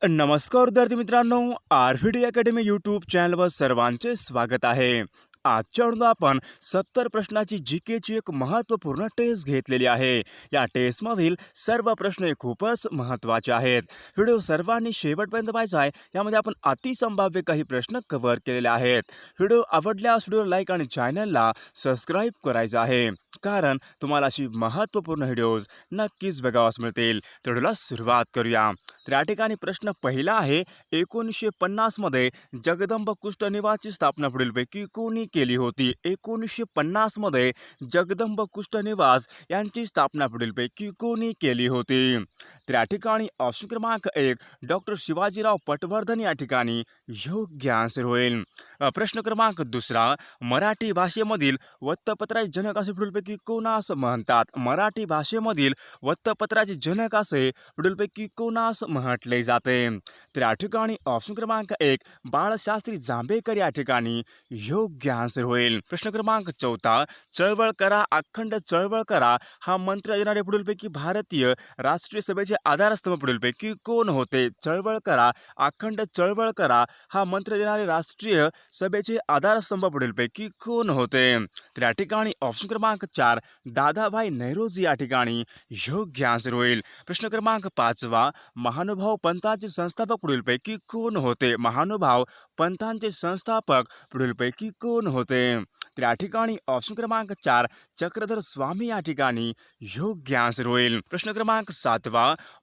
नमस्कार विद्यार्थी मित्रांनो, आरव्हीडी अकॅडमी यूट्यूब चॅनलवर सर्वांचे स्वागत आहे. आजच्या व्हिडिओत आपण 70 प्रश्नाची जीकेची एक महत्त्वपूर्ण टेस्ट घेतलेली आहे. या टेस्टमधील सर्व प्रश्न हे खूपच महत्त्वाचे आहेत. व्हिडिओ सर्वांनी शेवटपर्यंत पाहायचा आहे. यामध्ये आपण अतिसंभाव्य काही प्रश्न कव्हर केलेले आहेत. व्हिडिओ आवडल्यास व्हिडिओ लाईक आणि चॅनलला सबस्क्राईब करायचं आहे, कारण तुम्हाला अशी महत्त्वपूर्ण व्हिडिओज नक्कीच बघावास मिळतील. तर व्हिडिओला सुरुवात करूया. तर या ठिकाणी प्रश्न पहिला आहे, 1950 मध्ये जगदंब कुष्ठनिवासची स्थापना पुढीलपैकी कोणी केली होती? 1950 मध्ये जगदंब कुष्ठनिवास यांची स्थापना पुढीलपैकी कोणी केली होती? तर या ठिकाणी ऑप्शन क्रमांक 1 डॉक्टर शिवाजीराव पटवर्धन या ठिकाणी योग्य आन्सर होईल. प्रश्न क्रमांक दुसरा, मराठी भाषेमधील वृत्तपत्राचे जनक असे पुढीलपैकी कोणास म्हणतात? मराठी भाषेमधील वृत्तपत्राचे जनक असे पुढीलपैकी कोणास म्हटले जाते? तर या ठिकाणी ऑप्शन क्रमांक 1 बाळशास्त्री जांभेकर या ठिकाणी योग्य आन्सर होईल. प्रश्न क्रमांक चौथा, चळवळ करा अखंड चळवळ करा हा मंत्र देणारे पुढीलपैकी भारतीय राष्ट्रीय सभेचे आधारस्तंभ पुढीलपैकी कोण होते? चळवळ करा अखंड चळवळ करा हा मंत्र देणारे राष्ट्रीय सभेचे आधारस्तंभ पुढीलपैकी कोण होते? तर या ठिकाणी ऑप्शन क्रमांक 4 दादाभाई नौरोजी या ठिकाणी योग्य आन्सर होईल. प्रश्न क्रमांक 5 महानुभाव पंथांचे संस्थापक पुढीलपैकी कोण होते? महानुभाव पंथांचे संस्थापक पुढीलपैकी कोण होते? तर या ठिकाणी ऑप्शन क्रमांक 4 चक्रधर स्वामी या ठिकाणी योग्य आन्सर होईल. प्रश्न क्रमांक 7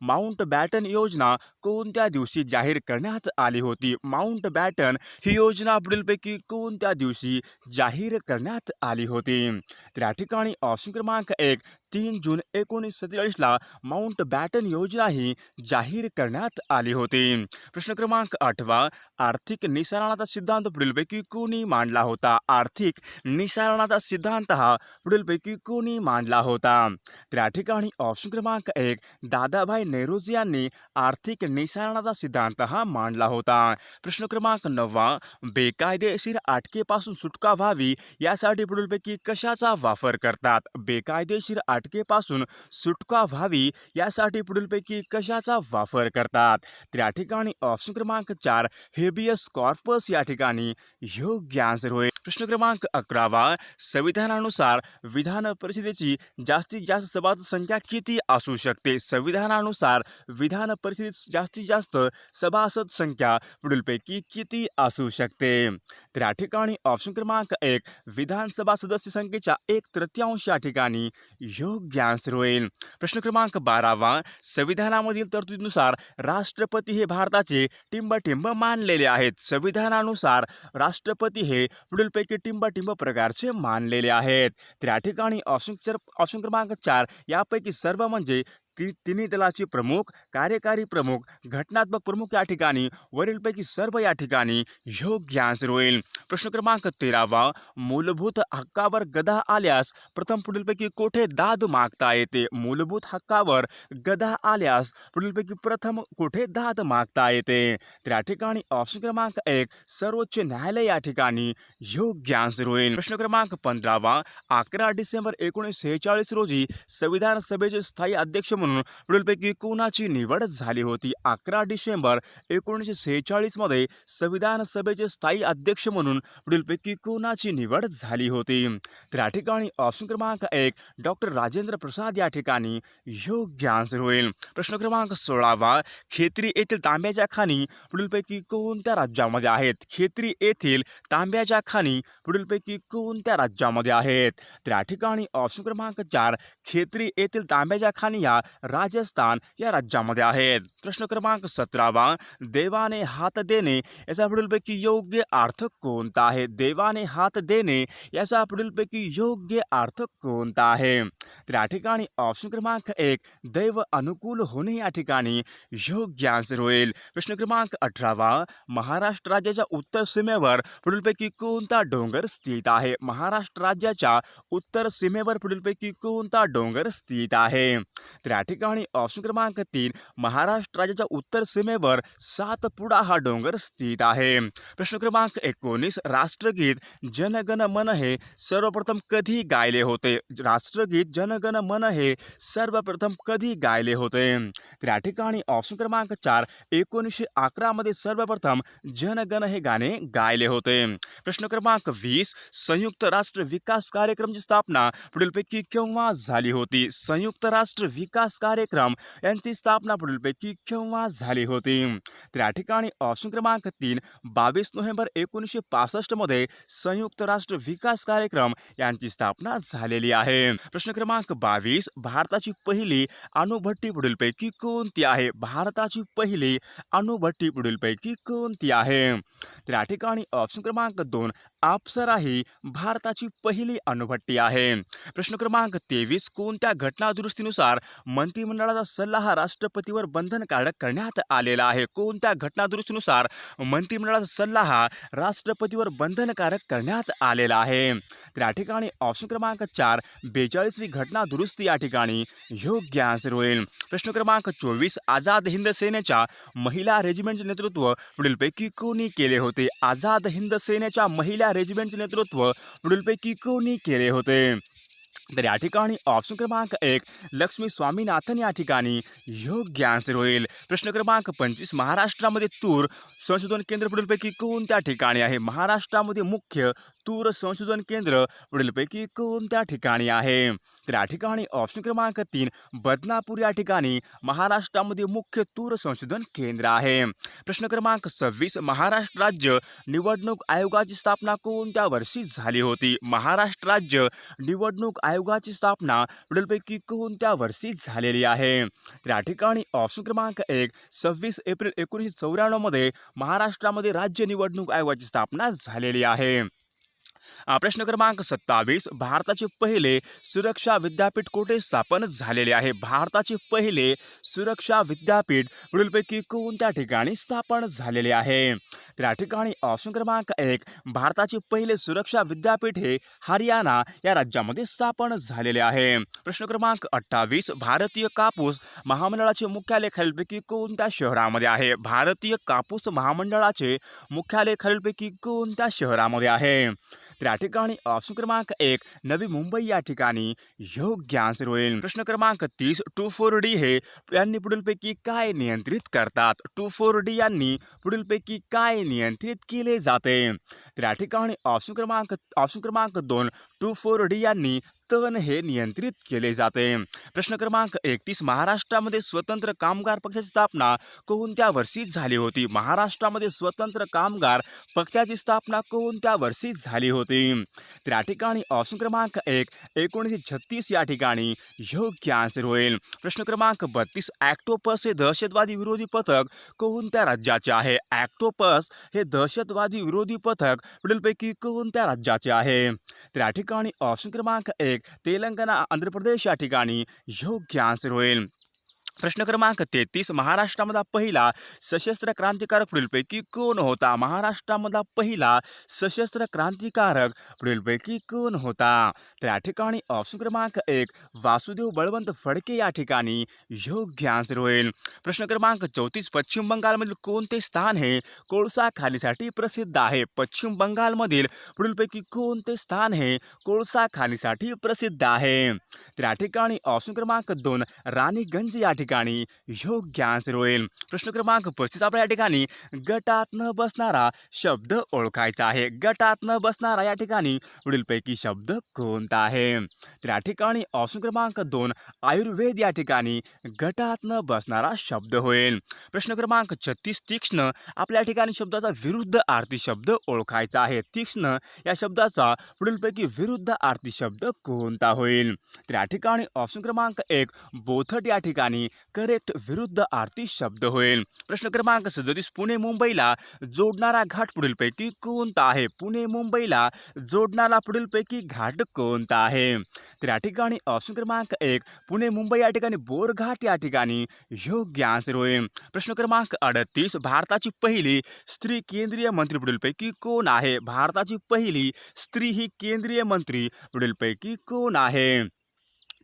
माउंट बॅटन योजना कोणत्या दिवशी जाहीर करण्यात आली होती? माउंट बॅटन ही योजना पुढीलपैकी कोणत्या दिवशी जाहीर करण्यात आली होती? तर या ठिकाणी ऑप्शन क्रमांक 1 3 जून 1947ला माउंट बॅटन योजना ही जाहीर करण्यात आली होती. प्रश्न क्रमांक 8 आर्थिक निसारणाचा सिद्धांत पुढीलपैकी कोणी मांडला होता? आर्थिक निसारणाचा सिद्धांत हा पुढीलपैकी कोणी मांडला होता? तर या ठिकाणी ऑप्शन क्रमांक 1 दादाभाई नौरोजी यांनी आर्थिक निसारणाचा सिद्धांत हा मांडला होता. प्रश्न क्रमांक 9 बेकायदेशीर अटकेपासून सुटका व्हावी यासाठी पुढीलपैकी कशाचा वापर करतात? बेकायदेशीर अटकेपासून सुटका व्हावी यासाठी पुढीलपैकी कशाचा वापर करतात? तर या ठिकाणी ऑप्शन क्रमांक 4 हेबियस कॉर्पस या ठिकाणी योग्य आन्सर होईल. प्रश्न क्रमांक 11 संविधानानुसार विधान परिषदेची जास्तीत जास्त सभासद संख्या किती असू शकते? संविधानानुसार विधान परिषदेची जास्तीत जास्त सभासद संख्या पुढीलपैकी किती असू शकते? तर या ठिकाणी ऑप्शन क्रमांक 1 विधानसभा सदस्य संख्येच्या 1/3 या ठिकाणी योग्य आन्सर होईल. प्रश्न क्रमांक 12 संविधानामधील तरतुदीनुसार राष्ट्रपती हे भारताचे टिंबटिंब मानलेले आहेत. संविधानानुसार राष्ट्रपती हे पुढीलपैकी टिंबटिंब प्रकारचे मानलेले आहेत. तर या ठिकाणी ऑप्शन क्रमांक 4 यापैकी सर्व म्हणजे तिन्ही दलाचे प्रमुख, कार्यकारी प्रमुख, घटनात्मक प्रमुख या ठिकाणी वरीलपैकी सर्व या ठिकाणी योग्य आन्सर होईल. प्रश्न क्रमांक 13 मूलभूत हक्कावर गदा आल्यास प्रथम पुढीलपैकी कोठे दाद मागता येते? मूलभूत हक्कावर गदा आल्यास पुढीलपैकी प्रथम कोठे दाद मागता येते? तर या ठिकाणी ऑप्शन क्रमांक 1 सर्वोच्च न्यायालय या ठिकाणी योग्य आन्सर होईल. प्रश्न क्रमांक 15 11 डिसेंबर 1946 रोजी संविधान सभेचे स्थायी अध्यक्ष म्हणून पुढीलपैकी कोणाची निवड झाली होती? 11 डिसेंबर 1946 मध्ये संविधान सभेचे स्थायी अध्यक्ष म्हणून पुढीलपैकी कोणाची निवड झाली होती? तर या ठिकाणी ऑप्शन क्रमांक 1 डॉक्टर राजेंद्र प्रसाद या ठिकाणी योग्य आन्सर होईल. प्रश्न क्रमांक 16 खेत्री येथील तांब्याच्या खाणी पुढीलपैकी कोणत्या राज्यामध्ये आहेत? खेत्री येथील तांब्याच्या खाणी पुढीलपैकी कोणत्या राज्यामध्ये आहेत? तर या ठिकाणी ऑप्शन क्रमांक 4 खेत्री येथील तांब्याच्या खाणी या राजस्थान या राज्यामध्ये आहेत. प्रश्न क्रमांक 17 देवाने हात देणे याचा पुढीलपैकी योग्य अर्थ कोणता आहे? देवाने हात देणे याचा पुढीलपैकी योग्य अर्थ कोणता आहे? तर या ठिकाणी ऑप्शन क्रमांक 1 दैव अनुकूल होणे या ठिकाणी योग्य आन्सर होईल. प्रश्न क्रमांक 18 महाराष्ट्र राज्याच्या उत्तर सीमेवर पुढीलपैकी कोणता डोंगर स्थित आहे? महाराष्ट्र राज्याच्या उत्तर सीमेवर पुढीलपैकी कोणता डोंगर स्थित आहे? तर या ठिकाणी ऑप्शन क्रमांक 3 महाराष्ट्र राज्याच्या उत्तर सीमेवर सातपुडा हा डोंगर स्थित आहे. प्रश्न क्रमांक 19 राष्ट्रगीत जन गण मन हे सर्वप्रथम कधी गायले होते? राष्ट्रगीत जनगण मन हे सर्वप्रथम कधी गायले होते? तर या ठिकाणी ऑप्शन क्रमांक 4, 1911 मध्ये सर्वप्रथम जनगण हे गाणे गायले होते. प्रश्न क्रमांक 20, संयुक्त राष्ट्र विकास कार्यक्रमची स्थापना पुढीलपैकी केव्हा झाली होती? संयुक्त राष्ट्र विकास कार्यक्रम यांची स्थापना पुढीलपैकी केव्हा झाली होती? तर या ठिकाणी ऑप्शन क्रमांक 3, 22 नोव्हेंबर 1965 मध्ये संयुक्त राष्ट्र विकास कार्यक्रम यांची स्थापना झालेली आहे. प्रश्न क्रमांक 22, भारताची पहिली अणुभट्टी पुढीलपैकी कोणती आहे? भारताची पहिली अणुभट्टी पुढीलपैकी कोणती आहे? तर या ठिकाणी ऑप्शन क्रमांक 2, अप्सरा ही भारताची पहिली अणुभट्टी आहे. प्रश्न क्रमांक 23, कोणत्या घटना दुरुस्तीनुसार मंत्रिमंडळाचा सल्ला हा राष्ट्रपतीवर बंधनकारक करण्यात आलेला आहे? कोणत्या घटना दुरुस्तीनुसार मंत्रिमंडळाचा सल्ला हा राष्ट्रपतीवर बंधनकारक करण्यात आलेला आहे? तर या ठिकाणी ऑप्शन क्रमांक 4, 42वी घटना दुरुस्ती या ठिकाणी योग्य आन्सर होईल. प्रश्न क्रमांक 24, आझाद हिंद सेनेच्या महिला रेजिमेंटचे नेतृत्व पुढीलपैकी कोणी केले होते? आझाद हिंद सेनेच्या महिला रेजिमेंटचे नेतृत्व पुढीलपैकी कोणी केले होते? तर या ठिकाणी ऑप्शन क्रमांक 1, लक्ष्मी स्वामीनाथन या ठिकाणी योग्य आन्सर होईल. प्रश्न क्रमांक 25, महाराष्ट्रामध्ये तूर संशोधन केंद्र पुढीलपैकी कोणत्या ठिकाणी आहे? महाराष्ट्रामध्ये मुख्य तूर संशोधन केंद्र पुढीलपैकी कोणत्या ठिकाणी आहे? तर या ठिकाणी ऑप्शन क्रमांक 3, बदनापूर या ठिकाणी महाराष्ट्रामध्ये मुख्य तूर संशोधन केंद्र आहे. प्रश्न क्रमांक 26, महाराष्ट्र राज्य निवडणूक आयोगाची स्थापना कोणत्या वर्षी झाली होती? महाराष्ट्र राज्य निवडणूक आयोगाची स्थापना पुढीलपैकी कोणत्या वर्षी झालेली आहे? तर या ठिकाणी ऑप्शन क्रमांक 1, 26 एप्रिल 1994 मध्ये महाराष्ट्रामध्ये राज्य निवडणूक आयोगाची स्थापना झालेली आहे. प्रश्न क्रमांक 27, भारताचे पहिले सुरक्षा विद्यापीठ कुठे स्थापन झालेले आहे? भारताचे पहिले सुरक्षा विद्यापीठ पुढीलपैकी कोणत्या ठिकाणी स्थापन झालेले आहे? तर या ठिकाणी ऑप्शन क्रमांक 1, भारताचे पहिले सुरक्षा विद्यापीठ हे हरियाणा या राज्यामध्ये स्थापन झालेले आहे. प्रश्न क्रमांक 28, भारतीय कापूस महामंडळाचे मुख्यालय खालीलपैकी कोणत्या शहरामध्ये आहे? भारतीय कापूस महामंडळाचे मुख्यालय खालीलपैकी कोणत्या शहरामध्ये आहे? तर या ठिकाणी ऑप्शन क्रमांक 1, नवी मुंबई या ठिकाणी योग्य आन्सर होईल. प्रश्न क्रमांक 30, 24D हे यांनी पुढीलपैकी काय नियंत्रित करतात? 24D यांनी पुढीलपैकी काय नियंत्रित केले जाते? तर या ठिकाणी ऑप्शन क्रमांक 2, 24D यांनी तण हे नियंत्रित केले जाते. प्रश्न क्रमांक 31, महाराष्ट्रामध्ये स्वतंत्र कामगार पक्षाची स्थापना कोणत्या वर्षी झाली होती? महाराष्ट्रामध्ये स्वतंत्र कामगार पक्षाची स्थापना कोणत्या वर्षी झाली होती? तर या ठिकाणी ऑप्शन क्रमांक 1, 1936 या ठिकाणी योग्य आन्सर होईल. प्रश्न क्रमांक 32, ऑक्टोपस हे दहशतवादी विरोधी पथक कोणत्या राज्याचे आहे? ऑक्टोपस हे दहशतवादी विरोधी पथक पुढीलपैकी कोणत्या राज्याचे आहे? तर या ठिकाणी ऑप्शन क्रमांक 1, तेलंगणा आंध्र प्रदेश या ठिकाणी योग्य आन्सर होईल. प्रश्न क्रमांक 33, महाराष्ट्रामधला पहिला सशस्त्र क्रांतिकारक पुढीलपैकी कोण होता? महाराष्ट्रामधला पहिला सशस्त्र क्रांतिकारक पुढीलपैकी कोण होता? तर या ठिकाणी ऑप्शन क्रमांक 1, वासुदेव बळवंत फडके या ठिकाणी योग्य आन्सर होईल. प्रश्न क्रमांक 34, पश्चिम बंगालमधील कोणते स्थान हे कोळसा खाणीसाठी प्रसिद्ध आहे? पश्चिम बंगालमधील पुढीलपैकी कोणते स्थान हे कोळसा खाणीसाठी प्रसिद्ध आहे? तर या ठिकाणी ऑप्शन क्रमांक 2, राणीगंज या ठिकाणी योग्य आन्सर होईल. प्रश्न क्रमांक 35, आपल्या या ठिकाणी गटात न बसणारा शब्द ओळखायचा आहे. गटात न बसणारा या ठिकाणी पुढीलपैकी शब्द कोणता आहे? तर या ठिकाणी ऑप्शन क्रमांक 2, आयुर्वेद या ठिकाणी गटात न बसणारा शब्द होईल. प्रश्न क्रमांक 36, तीक्ष्ण आपल्या ठिकाणी शब्दाचा विरुद्ध अर्थी शब्द ओळखायचा आहे. तीक्ष्ण या शब्दाचा पुढीलपैकी विरुद्ध अर्थी शब्द कोणता होईल? तर या ठिकाणी ऑप्शन क्रमांक 1, बोथट या ठिकाणी करेक्ट विरुद्ध अर्थी शब्द होईल. प्रश्न क्रमांक 37, पुणे मुंबईला जोडणारा घाट पुढीलपैकी कोणता आहे? पुणे मुंबईला जोडणारा पुढीलपैकी घाट कोणता आहे? तर या ठिकाणी ऑप्शन क्रमांक 1, पुणे मुंबई या ठिकाणी बोरघाट या ठिकाणी योग्य आन्सर होईल. प्रश्न क्रमांक 38, भारताची पहिली स्त्री केंद्रीय मंत्री पुढीलपैकी कोण आहे? भारताची पहिली स्त्री ही केंद्रीय मंत्री पुढीलपैकी कोण आहे?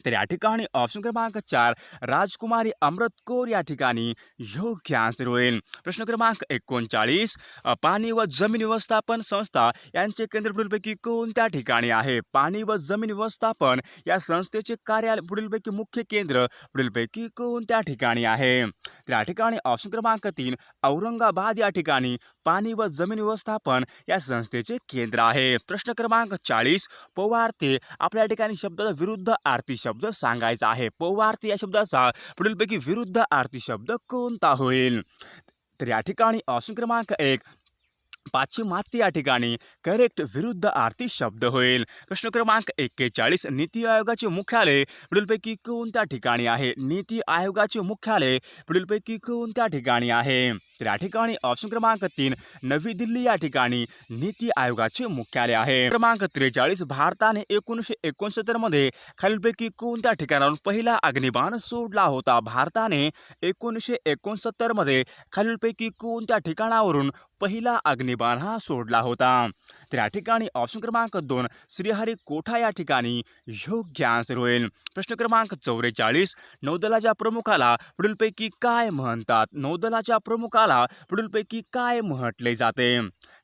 तर या ठिकाणी ऑप्शन क्रमांक 4 राजकुमारी अमृत कौर या ठिकाणी योग्य आन्सर होईल. प्रश्न क्रमांक 39 पाणी व जमीन व्यवस्थापन संस्था यांचे केंद्र पुढीलपैकी कोणत्या ठिकाणी आहे? पाणी व जमीन व्यवस्थापन या संस्थेचे कार्यालय पुढीलपैकी मुख्य केंद्र पुढीलपैकी कोणत्या ठिकाणी आहे? तर या ठिकाणी ऑप्शन क्रमांक 3 औरंगाबाद या ठिकाणी पाणी व जमीन व्यवस्थापन या संस्थेचे केंद्र आहे. प्रश्न क्रमांक 40 पौवार्ते आपल्या ठिकाणी शब्दाचा विरुद्ध आरती शब्द सांगायचा आहे. पौवार्ते या शब्दाचा पुढीलपैकी विरुद्ध आरती शब्द कोणता होईल? तर या ठिकाणी ऑप्शन क्रमांक 1 पाश्चिमात्य या ठिकाणी करेक्ट विरुद्ध आरती शब्द होईल. प्रश्न क्रमांक 41 नीती आयोगाचे मुख्यालय पुढीलपैकी कोणत्या ठिकाणी आहे? नीती आयोगाचे मुख्यालय पुढीलपैकी कोणत्या ठिकाणी आहे? तर या ठिकाणी ऑप्शन क्रमांक 3 नवी दिल्ली या ठिकाणी नीती आयोगाचे मुख्यालय आहे. क्रमांक 43 भारताने 1969 मध्ये खालीलपैकी कोणत्या ठिकाणावरून पहिला अग्निबाण सोडला होता? भारताने 1969 मध्ये खालीलपैकी कोणत्या ठिकाणावरून पहिला अग्निबाण हा सोडला होता? तर या ठिकाणी ऑप्शन क्रमांक 2 श्रीहरिकोटा या ठिकाणी योग्य आन्सर होईल. प्रश्न क्रमांक 44 नौदलाच्या प्रमुखाला पुढीलपैकी काय म्हणतात? नौदलाच्या प्रमुखाला पुढीलपैकी काय म्हटले जाते?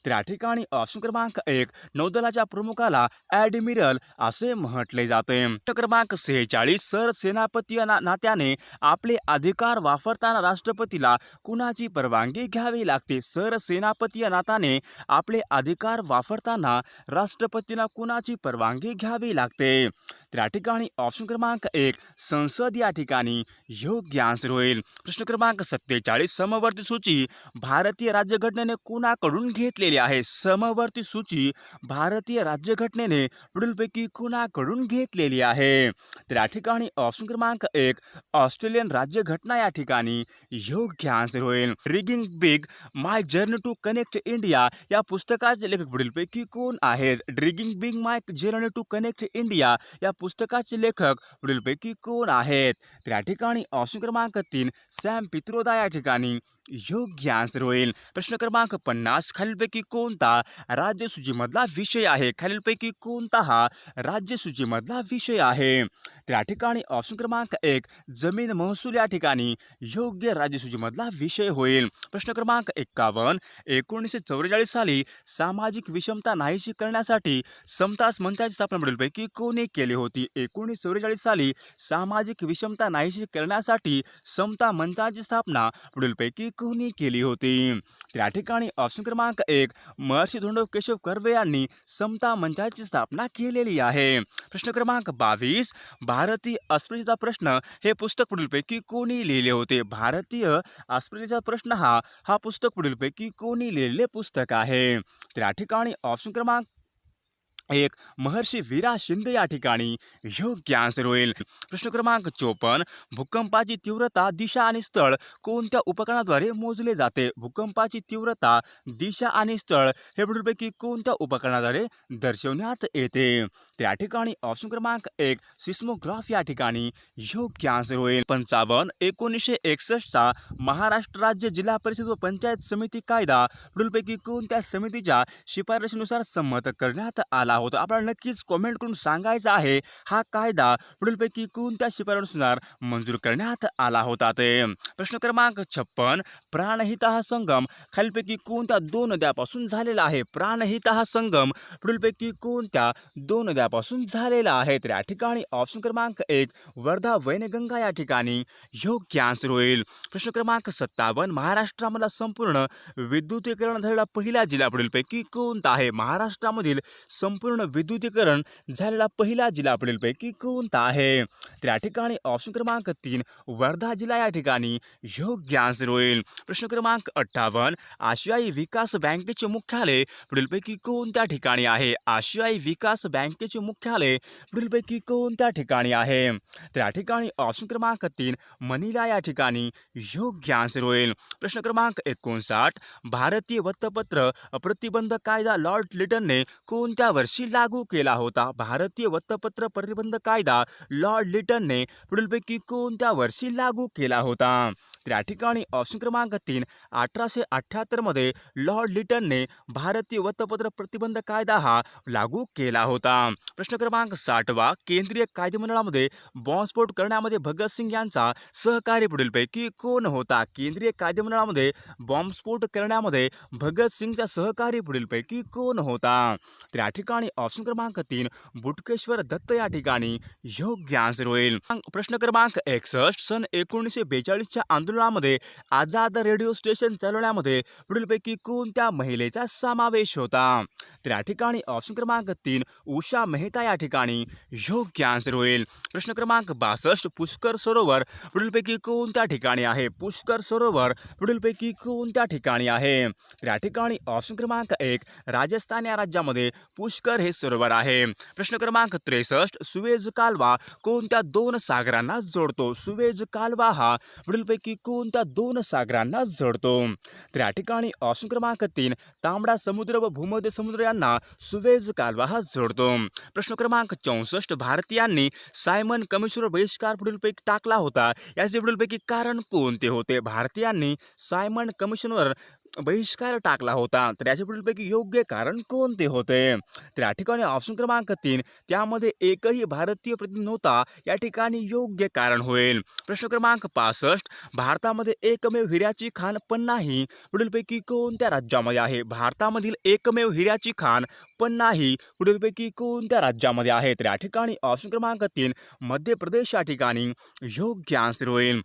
तर या ठिकाणी ऑप्शन क्रमांक 1 नौदलाच्या प्रमुखाला ॲडमिरल असे म्हटले जाते. प्रश्न क्रमांक 46 सरसेनापती या नात्याने आपले अधिकार वापरताना राष्ट्रपतीला कुणाची परवानगी घ्यावी लागते? सरसेनापती या नात्याने आपले अधिकार वापरताना राष्ट्रपतीला कुणाची परवानगी घ्यावी लागते? तर या ठिकाणी ऑप्शन क्रमांक 1 संसद या ठिकाणी योग्य आन्सर होईल. प्रश्न क्रमांक 47 समवर्ती सूची भारतीय राज्यघटनेने कुणाकडून घेतलेली आहे? समवर्ती सूची भारतीय राज्यघटनेने पुढीलपैकी कुणाकडून घेतलेली आहे? तर या ठिकाणी ऑप्शन क्रमांक 1 ऑस्ट्रेलियन राज्यघटना या ठिकाणी योग्य आन्सर होईल. Bridging big my journey to connect India या पुस्तकाचे लेखक पुढीलपैकी कोण आहेत? Bridging big my journey to connect India या पुस्तकाचे लेखक पुढीलपैकी कोण आहेत? तर या ठिकाणी ऑप्शन क्रमांक 3 सॅम पित्रोदा या ठिकाणी योग्य आन्सर होईल. प्रश्न क्रमांक 50 खालीलपैकी कोणता राज्यसूचीमधला विषय आहे? खालीलपैकी कोणता हा राज्यसूचीमधला विषय आहे? तर या ठिकाणी ऑप्शन क्रमांक 1 जमीन महसूल या ठिकाणी योग्य राज्यसूचीमधला विषय होईल. प्रश्न क्रमांक 51 1944 साली सामाजिक विषमता नाहीशी करण्यासाठी समता मंचाची स्थापना पुढीलपैकी कोणी केली होती? 1944 साली सामाजिक विषमता नाहीशी करण्यासाठी समता मंचाची स्थापना पुढीलपैकी कोणी केली होती? तर या ठिकाणी ऑप्शन क्रमांक 1 महर्षी धोंडो केशव कर्वे यांनी समता मंचाची स्थापना केलेली आहे. प्रश्न क्रमांक 22 भारतीय अस्पृश्यता प्रश्न हे पुस्तक पुढीलपैकी कोणी लिहिले होते? भारतीय अस्पृश्यता प्रश्न हा पुस्तक पुढीलपैकी कोणी लिहिलेले पुस्तक आहे? तर या ठिकाणी ऑप्शन क्रमांक 1 महर्षी वीरा शिंदे या ठिकाणी योग्य आन्सर होईल. प्रश्न क्रमांक 54 भूकंपाची तीव्रता दिशा आणि स्थळ कोणत्या उपकरणाद्वारे मोजले जाते? भूकंपाची तीव्रता दिशा आणि स्थळ हे पुढीलपैकी कोणत्या उपकरणाद्वारे दर्शवण्यात येते? तर या ठिकाणी ऑप्शन क्रमांक 1 सिस्मोग्राफ या ठिकाणी योग्य आन्सर होईल. 55 1961चा महाराष्ट्र राज्य जिल्हा परिषद व पंचायत समिती कायदा पुढीलपैकी कोणत्या समितीच्या शिफारशीनुसार संमत करण्यात आला होता? आपल्याला नक्कीच कमेंट करून सांगायचं आहे हा कायदा पुढीलपैकी कोणत्या शिफारशीनुसार मंजूर करण्यात आला होता ते? प्रश्न क्रमांक 56 प्राणहिता हा संगम खालीलपैकी कोणत्या 2 नद्यापासून झालेला आहे? प्राणहिता हा संगम पुढीलपैकी कोणत्या 2 नद्यापासून झालेला आहे? तर या ठिकाणी ऑप्शन क्रमांक 1 वर्धा वैनगंगा या ठिकाणी योग्य आन्सर होईल. प्रश्न क्रमांक 57 महाराष्ट्रामधला संपूर्ण विद्युतीकरण झालेला पहिला जिल्हा पुढीलपैकी कोणता आहे? महाराष्ट्रामधील संपूर्ण विद्युतीकरण झालेला पहिला जिल्हा पुढीलपैकी कोणता आहे? तर या ठिकाणी ऑप्शन क्रमांक 3 वर्धा जिल्हा या ठिकाणी योग्य आन्सर होईल. प्रश्न क्रमांक 58 आशियाई विकास बँकेचे मुख्यालय पुढीलपैकी कोणत्या ठिकाणी आहे? आशियाई विकास बँकेचे मुख्यालय पुढीलपैकी कोणत्या ठिकाणी आहे? तर या ठिकाणी ऑप्शन क्रमांक 3 मनिला या ठिकाणी योग्य आन्सर होईल. प्रश्न क्रमांक 59 भारतीय वृत्तपत्र प्रतिबंध कायदा लॉर्ड लिटनने कोणत्या वर्षी वर्षी लागू केला होता? भारतीय वृत्तपत्र प्रतिबंध कायदा लॉर्ड लिटनने पुढीलपैकी कोणत्या वर्षी लागू केला होता? तर या ठिकाणी ऑप्शन क्रमांक 3 1878 मध्ये लॉर्ड लिटनने भारतीय वृत्तपत्र प्रतिबंध कायदा हा लागू केला होता. प्रश्न क्रमांक 60 केंद्रीय कायदेमंडळामध्ये बॉम्बस्फोट करण्यामध्ये भगतसिंग यांचा सहकारी पुढीलपैकी कोण होता? केंद्रीय कायदेमंडळामध्ये बॉम्बस्फोट करण्यामध्ये भगतसिंगचा सहकारी पुढीलपैकी कोण होता? तर या ठिकाणी ऑप्शन क्रमांक 3 बुटकेश्वर दत्त या ठिकाणी योग्य आन्सर होईल. प्रश्न क्रमांक 61 सन 1942च्या आंदोलनामध्ये आझाद रेडिओ स्टेशन चालवण्यामध्ये पुढीलपैकी कोणत्या महिलेचा समावेश होता? तर या ठिकाणी ऑप्शन क्रमांक 3 उषा मेहता या ठिकाणी योग्य आन्सर होईल. प्रश्न क्रमांक 62 पुष्कर सरोवर पुढीलपैकी कोणत्या ठिकाणी आहे? पुष्कर सरोवर पुढीलपैकी कोणत्या ठिकाणी आहे? तर या ठिकाणी ऑप्शन क्रमांक 1 राजस्थान या राज्यामध्ये पुष्कर हे सरोवर आहे. प्रश्न क्रमांक 63 सुएझ कालवा कोणत्या दोन सागरांना जोडतो? सुएझ कालवा हा पुढीलपैकी कोणत्या दोन सागरांना जोडतो? तर या ठिकाणी ऑप्शन क्रमांक 3 तांबडा समुद्र व भूमध्य समुद्र यांना सुएझ कालवा हा जोडतो. प्रश्न क्रमांक 64 भारतीयांनी सायमन कमिशनवर बहिष्कार पुढीलपैकी टाकला होता, याचे पुढीलपैकी कारण कोणते होते? भारतीयांनी सायमन कमिशनवर बहिष्कार टाकला होता, तर याचे पुढीलपैकी योग्य कारण कोणते होते? तर या ठिकाणी ऑप्शन क्रमांक 3 त्यामध्ये एकही भारतीय प्रतिनिधी नव्हता, या ठिकाणी योग्य कारण होईल. प्रश्न क्रमांक 65 भारतामध्ये एकमेव हिऱ्याची खाण पन्ना ही पुढीलपैकी कोणत्या राज्यामध्ये आहे? भारतामधील एकमेव हिऱ्याची खाण पन्ना ही पुढीलपैकी कोणत्या राज्यामध्ये आहे? तर या ठिकाणी ऑप्शन क्रमांक 3 मध्य प्रदेश या ठिकाणी योग्य आन्सर होईल.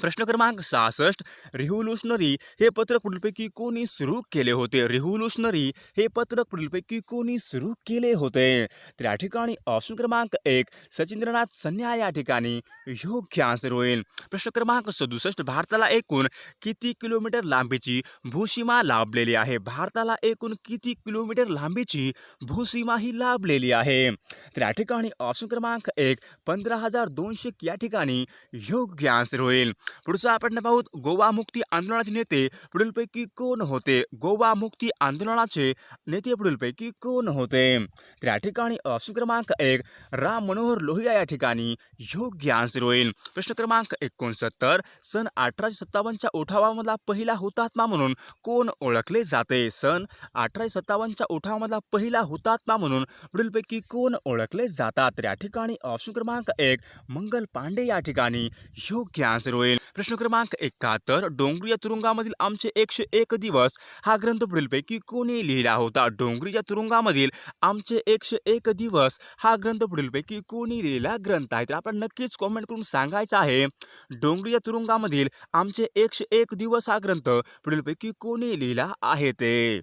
प्रश्न क्रमांक 66 रिव्होल्युशनरी हे पत्रक पुढीलपैकी कोणी सुरू केले होते? रिव्होल्युशनरी हे पत्रक पुढीलपैकी कोणी सुरू केले होते? तर या ठिकाणी ऑप्शन क्रमांक 1 सचिंद्रनाथ सन्या या ठिकाणी योग्य आन्सर होईल. प्रश्न क्रमांक 67 भारताला एकूण किती किलोमीटर लांबीची भूसीमा लाभलेली आहे? भारताला एकूण किती किलोमीटर लांबीची भूसीमा ही लाभलेली आहे? तर या ठिकाणी ऑप्शन क्रमांक 1 15,200 या ठिकाणी योग्य आन्सर होईल. पुढचा आपण पाहूत गोवा मुक्ती आंदोलनाचे नेते पुढीलपैकी कोण होते? गोवा मुक्ती आंदोलनाचे नेते पुढीलपैकी कोण होते? तर या ठिकाणी ऑप्शन क्रमांक 1 राम मनोहर लोहिया या ठिकाणी योग्य आन्सर होईल. प्रश्न क्रमांक 69 सन 1857च्या उठावामधला पहिला हुतात्मा म्हणून कोण ओळखले जाते? सन 1857च्या उठावामधला पहिला हुतात्मा म्हणून पुढीलपैकी कोण ओळखले जातात? तर या ठिकाणी ऑप्शन क्रमांक 1 मंगल पांडे या ठिकाणी योग्य आन्सर होईल. प्रश्न क्रमांक 71 डोंगरी तुरुंगामधील आमचे 101 दिवस हा ग्रंथ पुढीलपैकी कोणी लिहिला होता? डोंगरीच्या तुरुंगामधील आमचे 101 दिवस हा ग्रंथ पुढीलपैकी कोणी लिहिलेला ग्रंथ आहे? तर आपण नक्कीच कॉमेंट करून सांगायचं आहे डोंगरीच्या तुरुंगामधील आमचे 101 दिवस हा ग्रंथ पुढीलपैकी कोणी लिहिला आहे ते.